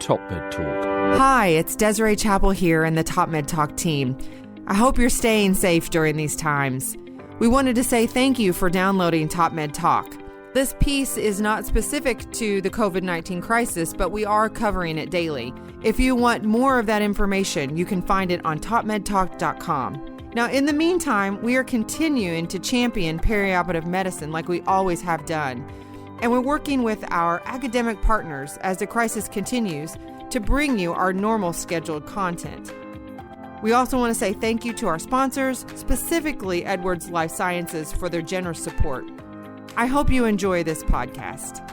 Top Med Talk. Hi, it's Desiree Chappell here in the Top Med Talk team. I hope you're staying safe during these times. We wanted to say thank you for downloading Top Med Talk. This piece is not specific to the COVID-19 crisis, but we are covering it daily. If you want more of that information, you can find it on topmedtalk.com. Now, in the meantime, we are continuing to champion perioperative medicine like we always have done. And we're working with our academic partners as the crisis continues to bring you our normal scheduled content. We also want to say thank you to our sponsors, specifically Edwards Life Sciences, for their generous support. I hope you enjoy this podcast.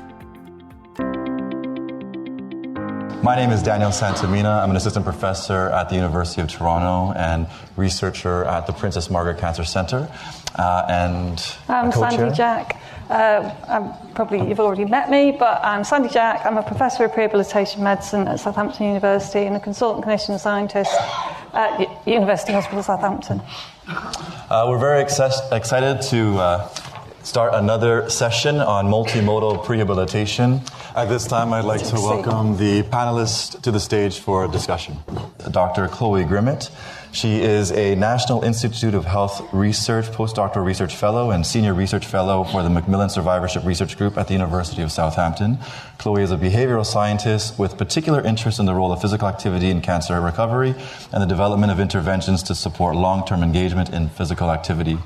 My name is Daniel Santamina. I'm an assistant professor at the University of Toronto and researcher at the Princess Margaret Cancer Centre. And I'm Sandy Jack. You've already met me, but I'm Sandy Jack. I'm a professor of Prehabilitation Medicine at Southampton University and a consultant clinician scientist at University Hospital Southampton. We're very excited to start another session on multi-modal prehabilitation. At this time, I'd like to welcome the panelists to the stage for a discussion. Dr. Chloe Grimmett. She is a National Institute of Health Research postdoctoral research fellow and senior research fellow for the Macmillan Survivorship Research Group at the University of Southampton. Chloe is a behavioral scientist with particular interest in the role of physical activity in cancer recovery and the development of interventions to support long-term engagement in physical activity.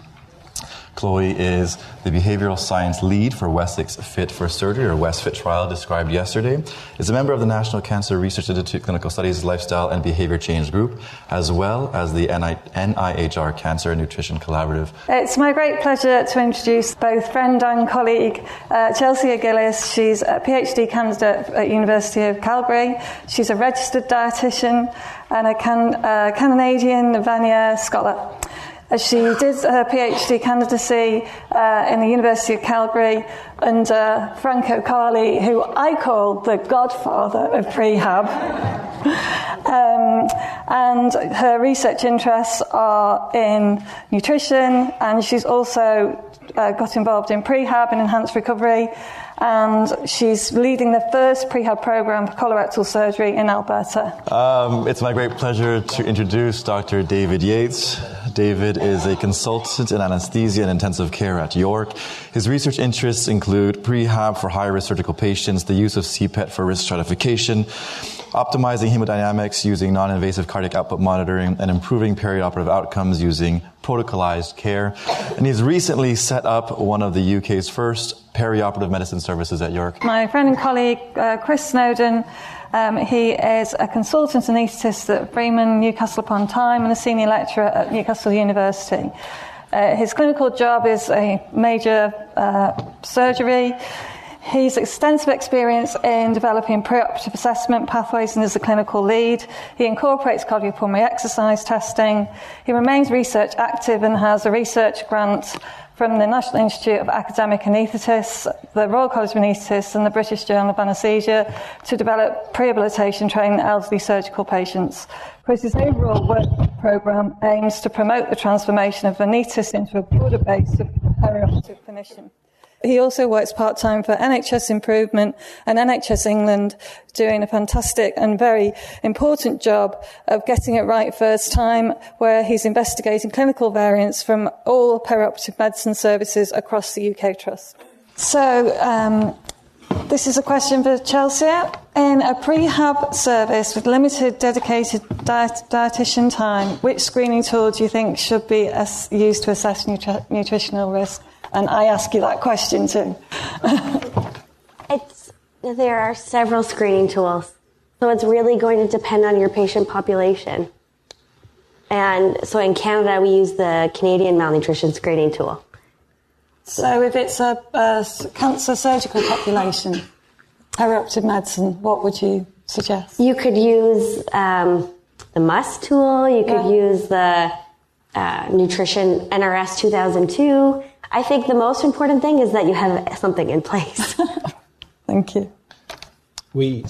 Chloe is the behavioral science lead for Wessex Fit for Surgery, or WestFit trial described yesterday, is a member of the National Cancer Research Institute Clinical Studies Lifestyle and Behavior Change Group, as well as the NIHR Cancer Nutrition Collaborative. It's my great pleasure to introduce both friend and colleague, Chelsia Gillis. She's a PhD candidate at University of Calgary. She's a registered dietitian and a Canadian Vanier scholar. She did her PhD candidacy in the University of Calgary under Franco Carli, who I call the godfather of prehab. And her research interests are in nutrition, and she's also got involved in prehab and enhanced recovery. And she's leading the first prehab program for colorectal surgery in Alberta. It's my great pleasure to introduce Dr. David Yates. David is a consultant in anaesthesia and intensive care at York. His research interests include prehab for high-risk surgical patients, the use of CPET for risk stratification, optimizing hemodynamics using non-invasive cardiac output monitoring, and improving perioperative outcomes using protocolized care. And he's recently set up one of the UK's first perioperative medicine services at York. My friend and colleague, Chris Snowden, he is a consultant anaesthetist at Freeman, Newcastle upon Tyne, and a senior lecturer at Newcastle University. His clinical job is a major surgery. He's extensive experience in developing preoperative assessment pathways and is a clinical lead. He incorporates cardiopulmonary exercise testing. He remains research active and has a research grant from the National Institute of Academic Anaesthetists, the Royal College of Anaesthetists and the British Journal of Anaesthesia to develop prehabilitation training elderly surgical patients. Chris's overall work programme aims to promote the transformation of anaesthetists into a broader base of perioperative clinician. He also works part-time for NHS Improvement and NHS England, doing a fantastic and very important job of getting it right first time, where he's investigating clinical variants from all perioperative medicine services across the UK Trust. So, this is a question for Chelsia. In a prehab service with limited dedicated dietitian time, which screening tool do you think should be used to assess nutritional risk? And I ask you that question too. There are several screening tools. So it's really going to depend on your patient population. And so in Canada, we use the Canadian malnutrition screening tool. So if it's a cancer surgical population, perioperative medicine, what would you suggest? You could use the MUST tool. You could use the Nutrition NRS 2002. I think the most important thing is that you have something in place. Thank you. We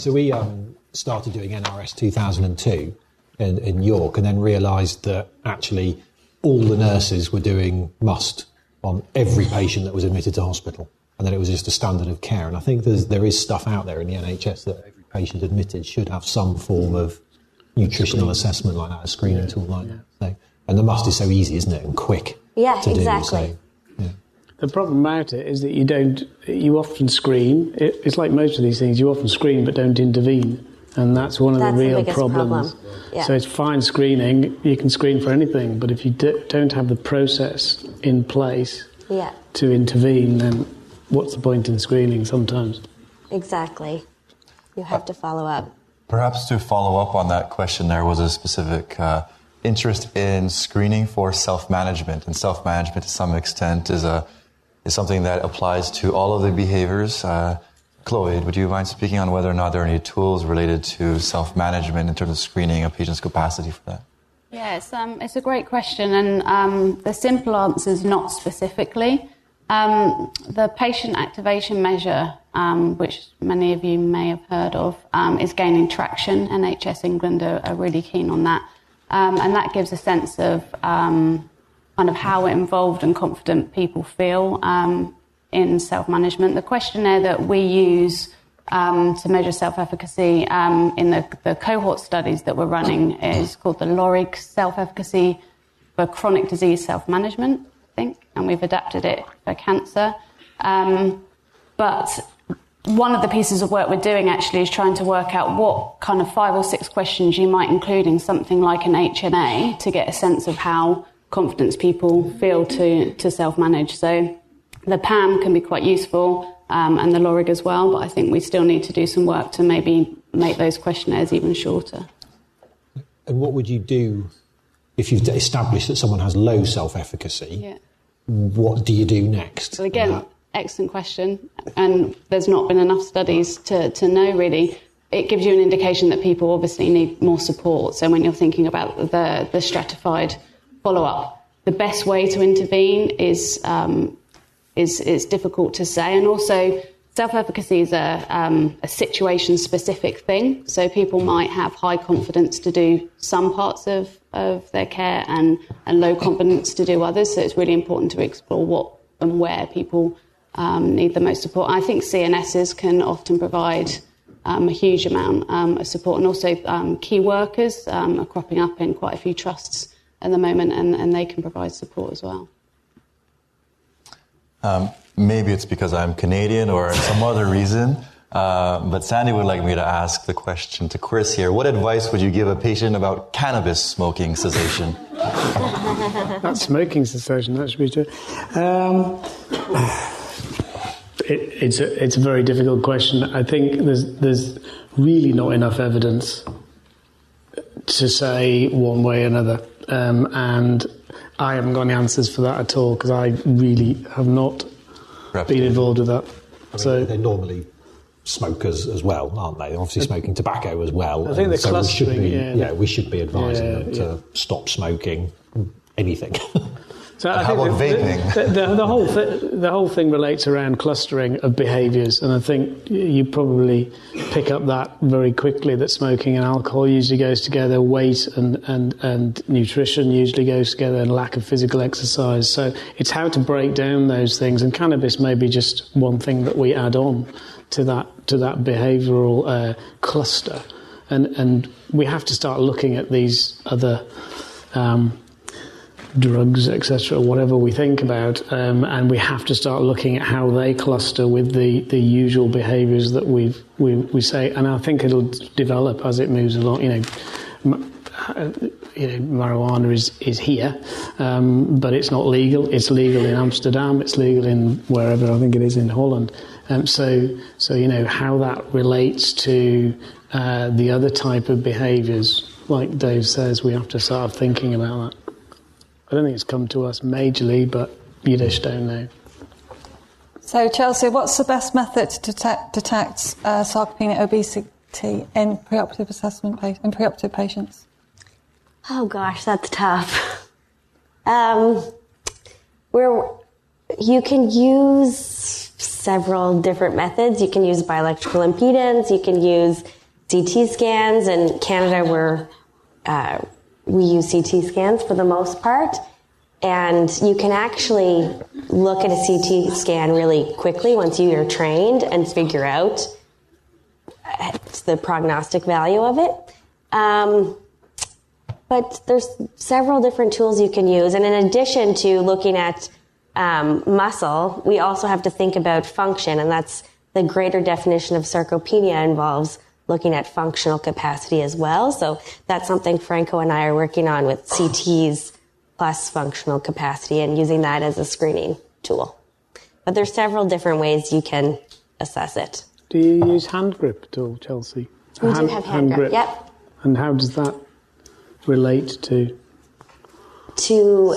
started doing NRS 2002 in York, and then realised that actually all the nurses were doing MUST on every patient that was admitted to hospital, and then it was just a standard of care. And I think there is stuff out there in the NHS that patient admitted should have some form of nutritional assessment like that, a screening tool like that. So, and the must is so easy, isn't it, and quick to exactly. do. So, the problem about it is that you often screen. It's like most of these things, you often screen but don't intervene. And that's one of the real problems. Yeah. So it's fine screening, you can screen for anything, but if you don't have the process in place to intervene, then what's the point in screening sometimes? Exactly. You have to follow up. Perhaps to follow up on that question, there was a specific interest in screening for self-management, and self-management to some extent is something that applies to all of the behaviors. Chloe, would you mind speaking on whether or not there are any tools related to self-management in terms of screening a patient's capacity for that? Yes, it's a great question, and the simple answer is not specifically. The patient activation measure, which many of you may have heard of, is gaining traction. NHS England are really keen on that, and that gives a sense of kind of how involved and confident people feel in self-management. The questionnaire that we use to measure self-efficacy in the cohort studies that we're running is called the LORIG Self-Efficacy for Chronic Disease Self-Management, I think, and we've adapted it for cancer. But one of the pieces of work we're doing actually is trying to work out what kind of 5 or 6 questions you might include in something like an HNA to get a sense of how confident people feel to self-manage. So the PAM can be quite useful, and the LORIG as well, but I think we still need to do some work to maybe make those questionnaires even shorter. And what would you do if you've established that someone has low self-efficacy? Yeah. What do you do next? So again, excellent question, and there's not been enough studies to know really. It gives you an indication that people obviously need more support. So when you're thinking about the stratified follow-up, the best way to intervene is difficult to say, and also self-efficacy is a situation-specific thing. So people might have high confidence to do some parts of their care and low confidence to do others. So it's really important to explore what and where people need the most support. I think CNSs can often provide a huge amount of support, and also key workers are cropping up in quite a few trusts at the moment, and they can provide support as well. Maybe it's because I'm Canadian or some other reason, but Sandy would like me to ask the question to Chris here. What advice would you give a patient about cannabis smoking cessation? Not smoking cessation, that should be true. It's a very difficult question. I think there's really not enough evidence to say one way or another, and I haven't got any answers for that at all because I really have not been involved with that. I mean, they're normally smokers as well, aren't they? Obviously smoking tobacco as well. I think they're clustering. We should be advising them to stop smoking anything. So I think vaping? The whole thing relates around clustering of behaviours, and I think you probably pick up that very quickly, that smoking and alcohol usually goes together, weight and nutrition usually goes together, and lack of physical exercise. So it's how to break down those things, and cannabis may be just one thing that we add on to that behavioural cluster, and we have to start looking at these other drugs, etc., whatever we think about, and we have to start looking at how they cluster with the usual behaviours that we say, and I think it'll develop as it moves along. Marijuana is here, but it's not legal. It's legal in Amsterdam. It's legal in wherever, I think it is in Holland. So how that relates to the other type of behaviours, like Dave says, we have to start thinking about that. I don't think it's come to us majorly, but you just don't know. So, Chelsia, what's the best method to detect sarcopenic obesity in preoperative patients? Oh gosh, that's tough. You can use several different methods. You can use bioelectrical impedance. You can use CT scans. In Canada, we use CT scans for the most part, and you can actually look at a CT scan really quickly once you are trained and figure out the prognostic value of it. But there's several different tools you can use. And in addition to looking at muscle, we also have to think about function. And that's the greater definition of sarcopenia involves looking at functional capacity as well. So that's something Franco and I are working on with CTs plus functional capacity and using that as a screening tool. But there's several different ways you can assess it. Do you use hand grip at all, Chelsea? We do have hand grip, yep. And how does that relate to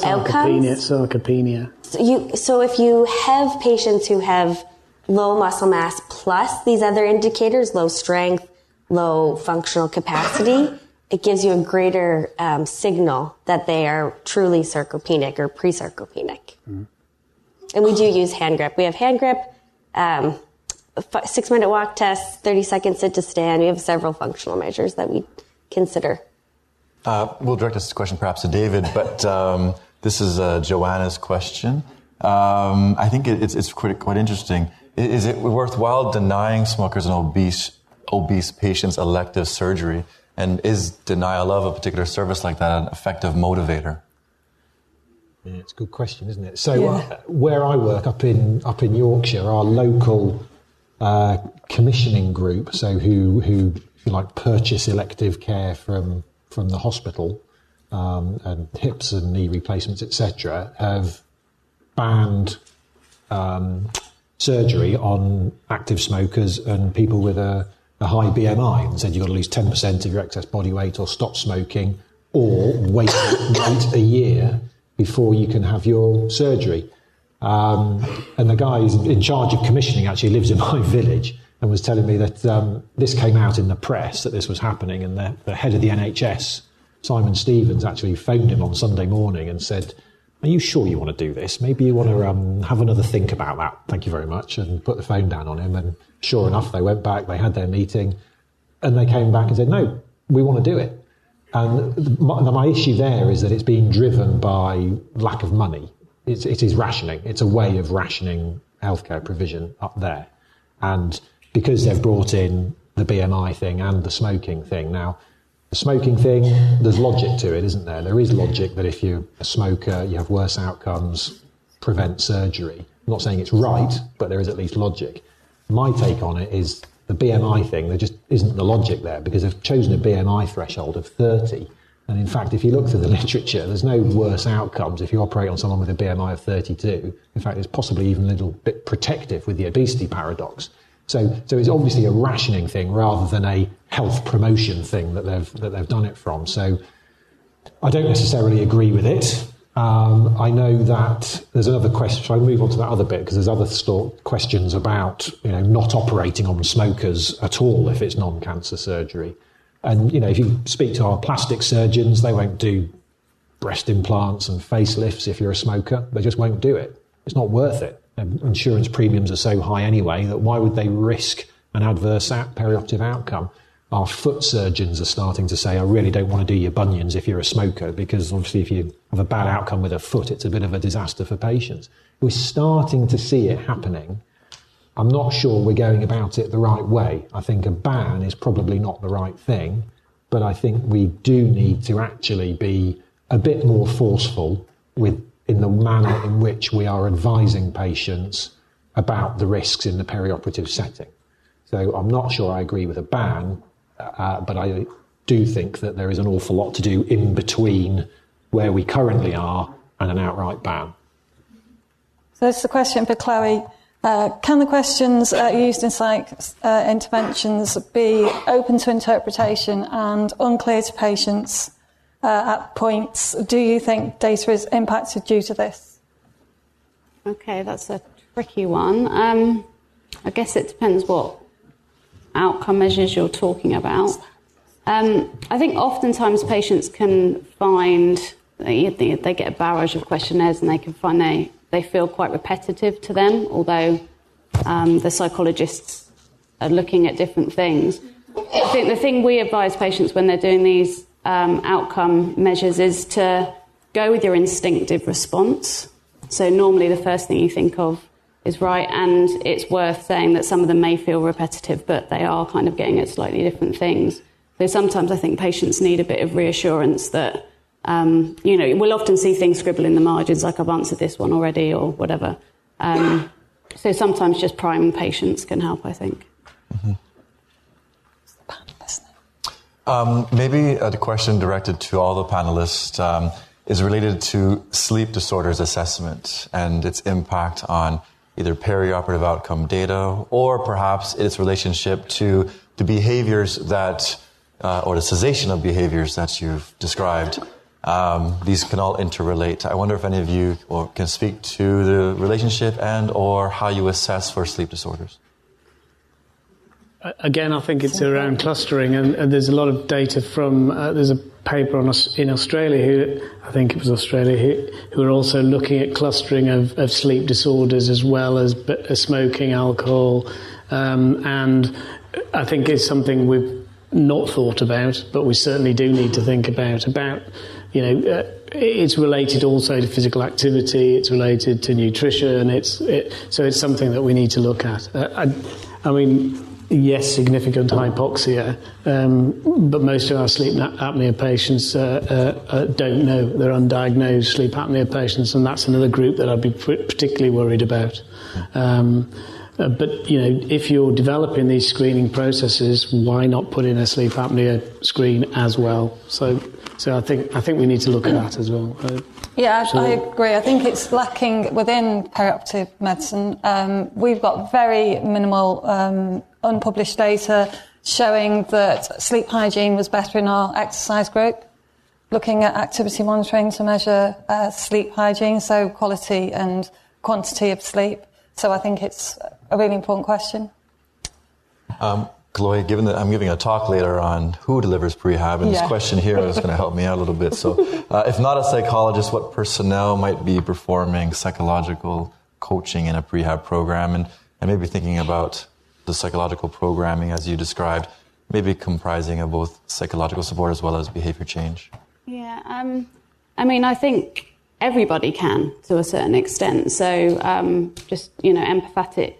outcomes? Sarcopenia. So if you have patients who have low muscle mass plus these other indicators, low strength, low functional capacity, it gives you a greater signal that they are truly sarcopenic or pre-sarcopenic. Mm-hmm. And we do use hand grip. We have hand grip, 6-minute walk test, 30-second sit to stand. We have several functional measures that we consider. We'll direct this question perhaps to David, but this is Joanna's question. I think it's quite interesting. Is it worthwhile denying smokers and obese patients elective surgery? And is denial of a particular service like that an effective motivator? Yeah, it's a good question, isn't it? So where I work up in Yorkshire, our local commissioning group, so who if you like purchase elective care from the hospital and hips and knee replacements, etc., have banned surgery on active smokers and people with a high BMI and said you've got to lose 10% of your excess body weight or stop smoking or wait a year before you can have your surgery. And the guy who's in charge of commissioning actually lives in my village and was telling me that this came out in the press, that this was happening, and the head of the NHS, Simon Stevens, actually phoned him on Sunday morning and said, are you sure you want to do this? Maybe you want to have another think about that. Thank you very much. And put the phone down on him. And sure enough, they went back, they had their meeting, and they came back and said, no, we want to do it. And my issue there is that it's being driven by lack of money. It is rationing. It's a way of rationing healthcare provision up there. And because they've brought in the BMI thing and the smoking thing. Now, the smoking thing, there's logic to it, isn't there? There is logic that if you're a smoker, you have worse outcomes, prevent surgery. I'm not saying it's right, but there is at least logic. My take on it is the BMI thing, there just isn't the logic there because they've chosen a BMI threshold of 30. And in fact, if you look through the literature, there's no worse outcomes if you operate on someone with a BMI of 32. In fact, it's possibly even a little bit protective with the obesity paradox. So it's obviously a rationing thing rather than a health promotion thing that they've done it from. So I don't necessarily agree with it. I know that there's another question. Shall I move on to that other bit? Because there's other questions about not operating on smokers at all if it's non-cancer surgery. And if you speak to our plastic surgeons, they won't do breast implants and facelifts if you're a smoker. They just won't do it. It's not worth it. Insurance premiums are so high anyway that why would they risk an adverse perioperative outcome? Our foot surgeons are starting to say, I really don't want to do your bunions if you're a smoker, because obviously if you have a bad outcome with a foot, it's a bit of a disaster for patients. We're starting to see it happening. I'm not sure we're going about it the right way. I think a ban is probably not the right thing, but I think we do need to actually be a bit more forceful in the manner in which we are advising patients about the risks in the perioperative setting. So I'm not sure I agree with a ban, but I do think that there is an awful lot to do in between where we currently are and an outright ban. So this is a question for Chloe. Can the questions used in psych interventions be open to interpretation and unclear to patients at points? Do you think data is impacted due to this? Okay, that's a tricky one. I guess it depends what outcome measures you're talking about. I think oftentimes patients can find, they get a barrage of questionnaires and they can find they feel quite repetitive to them, although the psychologists are looking at different things. I think the thing we advise patients when they're doing these outcome measures is to go with your instinctive response. So normally the first thing you think of is right. And it's worth saying that some of them may feel repetitive, but they are kind of getting at slightly different things. So sometimes I think patients need a bit of reassurance that, we'll often see things scribble in the margins, like I've answered this one already or whatever. So sometimes just priming patients can help, I think. Mm-hmm. Maybe a question directed to all the panelists is related to sleep disorders assessment and its impact on either perioperative outcome data or perhaps its relationship to the behaviors that, or the cessation of behaviors that you've described. These can all interrelate. I wonder if any of you can speak to the relationship and or how you assess for sleep disorders. Again, I think it's around clustering, and there's a lot of data from, there's a paper in Australia, who are also looking at clustering of sleep disorders as well as smoking, alcohol, and I think it's something we've not thought about, but we certainly do need to think about, it's related also to physical activity, it's related to nutrition, so it's something that we need to look at. Yes, significant hypoxia, but most of our sleep apnea patients don't know. They're undiagnosed sleep apnea patients, and that's another group that I'd be particularly worried about. But if you're developing these screening processes, why not put in a sleep apnea screen as well? So I think we need to look at that as well. I agree. I think it's lacking within perioperative medicine. We've got very minimal unpublished data showing that sleep hygiene was better in our exercise group, looking at activity monitoring to measure sleep hygiene, so quality and quantity of sleep. So I think it's a really important question. Chloe, given that I'm giving a talk later on who delivers prehab, and this question here is going to help me out a little bit. So if not a psychologist, what personnel might be performing psychological coaching in a prehab program, and maybe thinking about the psychological programming as you described, maybe comprising of both psychological support as well as behavior change? Yeah, I think everybody can to a certain extent. So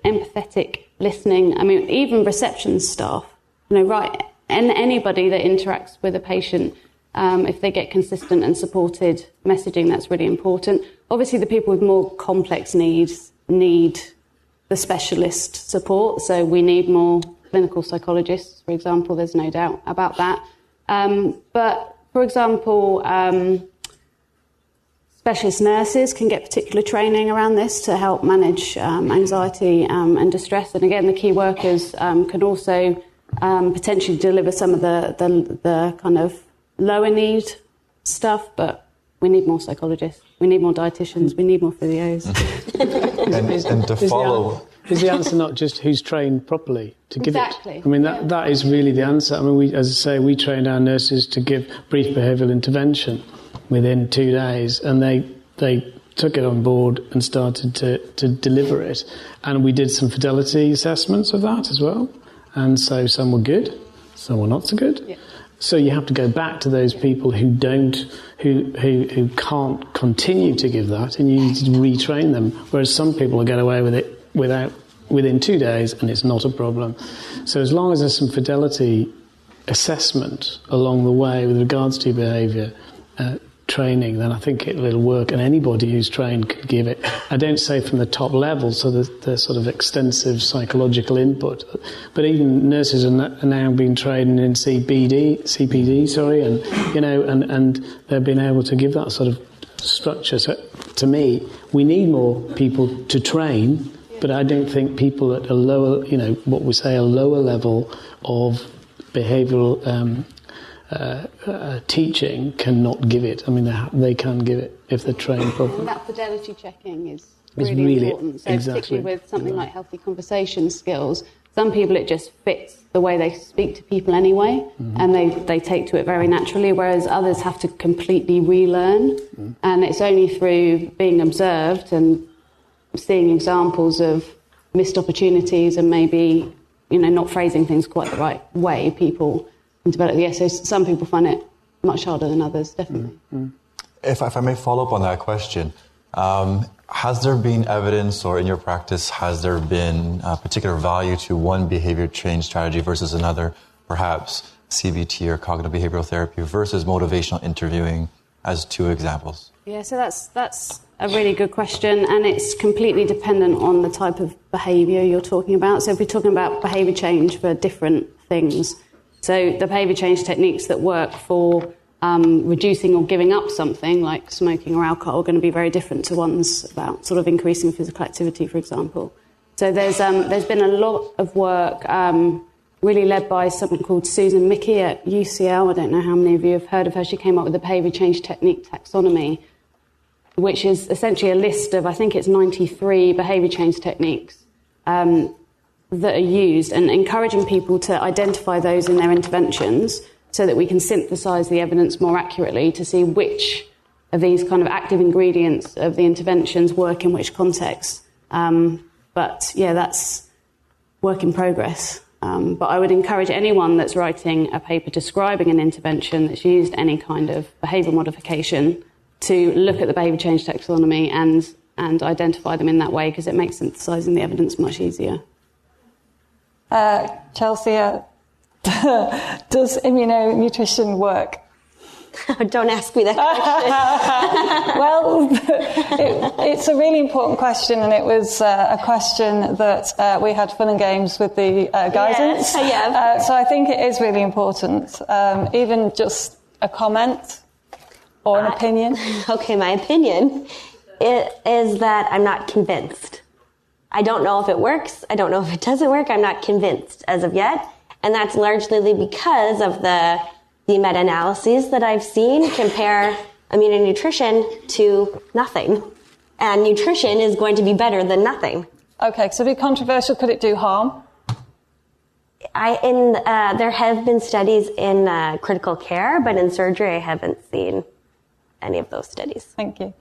empathetic listening. Even reception staff, and anybody that interacts with a patient, if they get consistent and supported messaging, that's really important. Obviously, the people with more complex needs need the specialist support. So we need more clinical psychologists, for example. There's no doubt about that. But, for example, specialist nurses can get particular training around this to help manage anxiety and distress. And again, the key workers can also potentially deliver some of the kind of lower need stuff, but we need more psychologists, we need more dietitians, we need more physios. and to follow... Is the answer not just who's trained properly to give exactly. it? That is really the answer. We trained our nurses to give brief behavioural intervention within 2 days, and they took it on board and started to deliver it. And we did some fidelity assessments of that as well. And so some were good, some were not so good. Yeah. So you have to go back to those people who can't continue to give that, and you need to retrain them. Whereas some people will get away with it within 2 days, and it's not a problem. So as long as there's some fidelity assessment along the way with regards to behaviour training, then I think it'll work, and anybody who's trained could give it. I don't say from the top level, so the sort of extensive psychological input, but even nurses are now being trained in CPD, and they've been able to give that sort of structure. So to me, we need more people to train, but I don't think people at a lower, what we say a lower level of behavioural teaching cannot give it. They can give it if they're trained properly. That fidelity checking is really important. So exactly, particularly with something like healthy conversation skills, some people it just fits the way they speak to people anyway, and they take to it very naturally, whereas others have to completely relearn. And it's only through being observed and seeing examples of missed opportunities and maybe, not phrasing things quite the right way, people can develop the essays. Some people find it much harder than others, definitely. If I may follow up on that question, Has there been evidence, or in your practice, has there been a particular value to one behavior change strategy versus another, perhaps CBT or cognitive behavioral therapy versus motivational interviewing as two examples? Yeah, so that's a really good question, and it's completely dependent on the type of behaviour you're talking about. So if we're talking about behaviour change for different things, so the behaviour change techniques that work for reducing or giving up something like smoking or alcohol are going to be very different to ones about sort of increasing physical activity, for example. So there's been a lot of work really led by someone called Susan Mickey at UCL. I don't know how many of you have heard of her. She came up with the behaviour change technique taxonomy, which is essentially a list of, I think it's 93 behaviour change techniques that are used, and encouraging people to identify those in their interventions so that we can synthesise the evidence more accurately to see which of these kind of active ingredients of the interventions work in which context. But yeah, that's work in progress. But I would encourage anyone that's writing a paper describing an intervention that's used any kind of behavioural modification to look at the behaviour change taxonomy and identify them in that way, because it makes synthesising the evidence much easier. Chelsia, does immunonutrition work? Don't ask me that question. Well, it's a really important question, and it was a question that we had fun and games with the guidance. Yes, yeah. So I think it is really important, even just a comment or an opinion. Okay, my opinion is that I'm not convinced. I don't know if it works. I don't know if it doesn't work. I'm not convinced as of yet. And that's largely because of the meta-analyses that I've seen compare immunonutrition to nothing. And nutrition is going to be better than nothing. Okay, so a bit controversial. Could it do harm? There have been studies in critical care, but in surgery I haven't seen any of those studies. Thank you.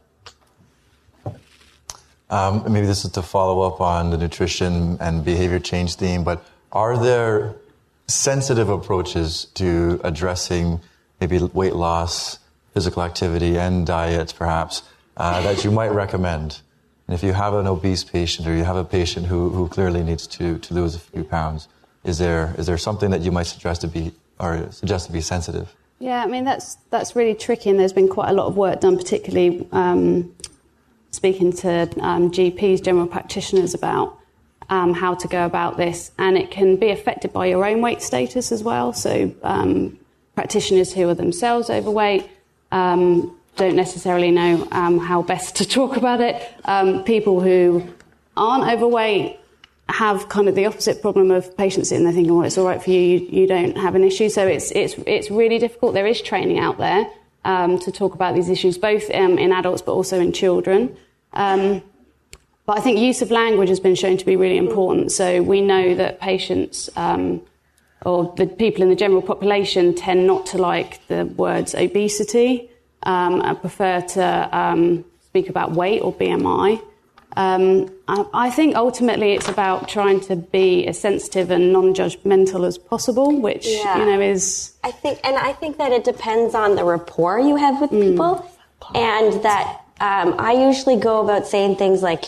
Maybe this is to follow up on the nutrition and behavior change theme, but are there sensitive approaches to addressing maybe weight loss, physical activity, and diet, perhaps, that you might recommend? And if you have an obese patient, or you have a patient who clearly needs to lose a few pounds, is there something that you might suggest to be sensitive? Yeah, I mean, that's really tricky, and there's been quite a lot of work done, particularly speaking to GPs, general practitioners, about how to go about this. And it can be affected by your own weight status as well. So practitioners who are themselves overweight don't necessarily know how best to talk about it. People who aren't overweight have kind of the opposite problem of patients sitting there thinking, well, it's all right for you, you don't have an issue. So it's really difficult. There is training out there to talk about these issues, both in adults but also in children. But I think use of language has been shown to be really important. So we know that patients or the people in the general population tend not to like the words obesity and prefer to speak about weight or BMI. I think ultimately it's about trying to be as sensitive and non-judgmental as possible, which is. I think that it depends on the rapport you have with people, and that I usually go about saying things like,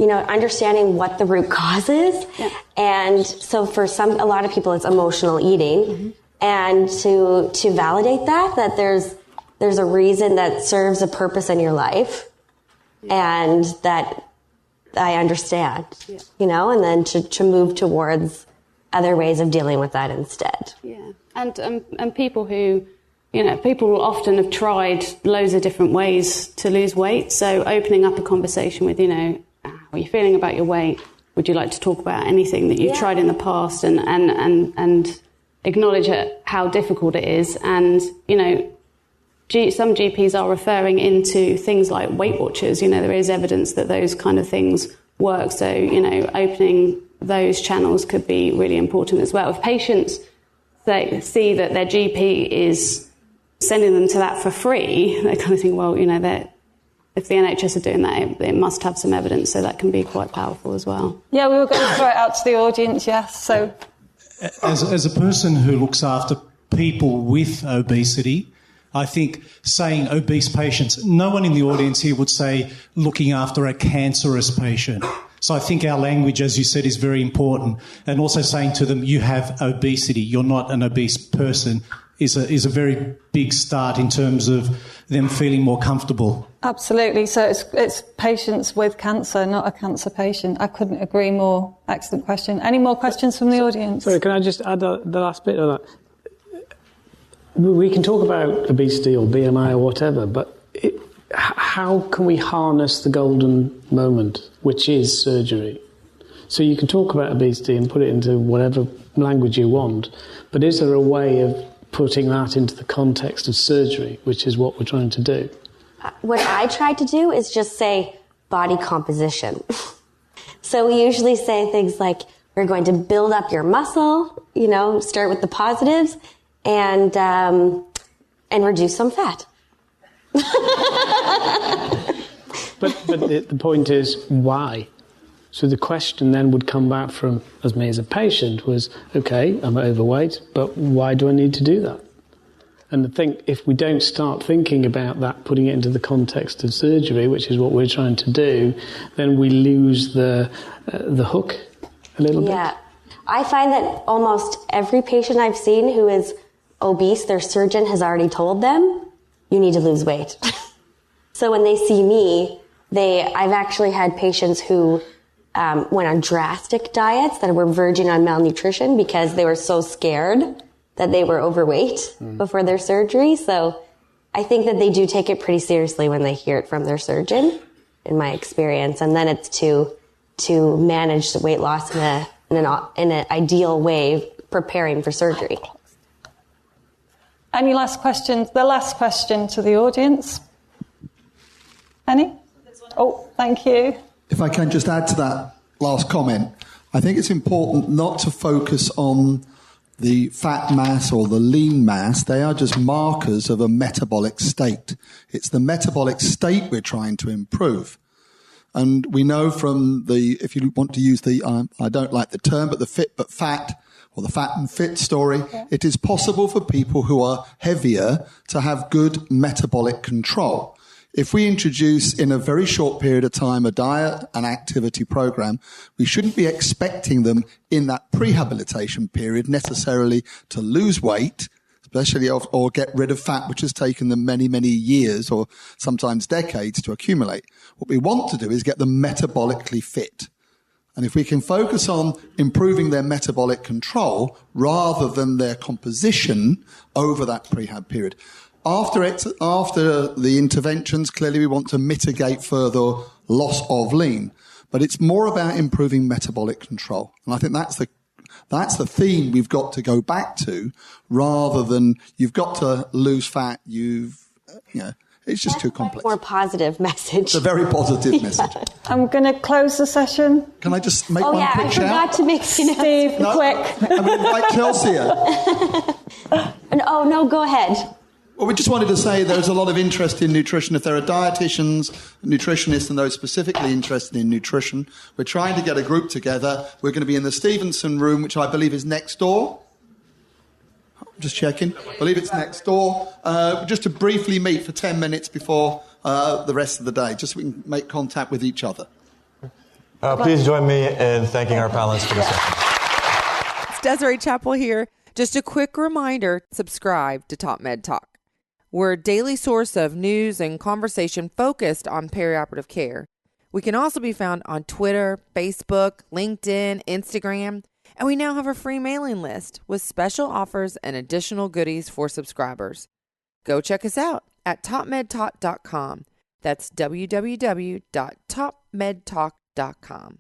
understanding what the root cause is, and so for a lot of people it's emotional eating, and to validate that there's a reason that serves a purpose in your life. And that I understand, and then to move towards other ways of dealing with that instead. Yeah, and people who, people often have tried loads of different ways to lose weight. So opening up a conversation with, how are you feeling about your weight? Would you like to talk about anything that you've tried in the past, and acknowledge how difficult it is, and some GPs are referring into things like Weight Watchers. There is evidence that those kind of things work. So, opening those channels could be really important as well. If patients see that their GP is sending them to that for free, they kind of think, well, if the NHS are doing that, it must have some evidence. So that can be quite powerful as well. Yeah, we were going to throw it out to the audience, yes. So, as a person who looks after people with obesity, I think saying obese patients, no one in the audience here would say looking after a cancerous patient. So I think our language, as you said, is very important. And also saying to them, you have obesity, you're not an obese person, is a very big start in terms of them feeling more comfortable. Absolutely. So it's patients with cancer, not a cancer patient. I couldn't agree more. Excellent question. Any more questions from the audience? Sorry, can I just add the last bit of that? We can talk about obesity or BMI or whatever, but how can we harness the golden moment, which is surgery? So you can talk about obesity and put it into whatever language you want, but is there a way of putting that into the context of surgery, which is what we're trying to do? What I try to do is just say body composition. So we usually say things like, we're going to build up your muscle, start with the positives, and reduce some fat. But the point is, why? So the question then would come back from me as a patient was, okay, I'm overweight, but why do I need to do that? And I think if we don't start thinking about that, putting it into the context of surgery, which is what we're trying to do, then we lose the hook a little bit. Yeah. I find that almost every patient I've seen who is obese, their surgeon has already told them, you need to lose weight. So when they see me, I've actually had patients who went on drastic diets that were verging on malnutrition because they were so scared that they were overweight before their surgery. So I think that they do take it pretty seriously when they hear it from their surgeon, in my experience. And then it's to manage the weight loss in an ideal way, preparing for surgery. Any last questions? The last question to the audience. Any? Oh, thank you. If I can just add to that last comment, I think it's important not to focus on the fat mass or the lean mass. They are just markers of a metabolic state. It's the metabolic state we're trying to improve. And we know from if you want to use I don't like the term, but the fit but fat, or the fat and fit story, it is possible for people who are heavier to have good metabolic control. If we introduce in a very short period of time a diet and activity program, we shouldn't be expecting them in that prehabilitation period necessarily to lose weight, especially or get rid of fat, which has taken them many, many years or sometimes decades to accumulate. What we want to do is get them metabolically fit. And if we can focus on improving their metabolic control rather than their composition over that prehab period. After the interventions, clearly we want to mitigate further loss of lean. But it's more about improving metabolic control. And I think that's the theme we've got to go back to, rather than you've got to lose fat, it's just too complex. More positive message. It's a very positive message. I'm going to close the session. Can I just make one quick shout? I forgot to make Steve, quick. I'm going to invite Chelsia. No, go ahead. Well, we just wanted to say there's a lot of interest in nutrition. If there are dietitians, nutritionists, and those specifically interested in nutrition, we're trying to get a group together. We're going to be in the Stevenson room, which I believe is next door. Just checking. I believe it's next door. Just to briefly meet for 10 minutes before the rest of the day, just so we can make contact with each other. Please join me in thanking our panelists for this session. It's Desiree Chappell here. Just a quick reminder, subscribe to Top Med Talk. We're a daily source of news and conversation focused on perioperative care. We can also be found on Twitter, Facebook, LinkedIn, Instagram, and we now have a free mailing list with special offers and additional goodies for subscribers. Go check us out at topmedtalk.com. That's www.topmedtalk.com.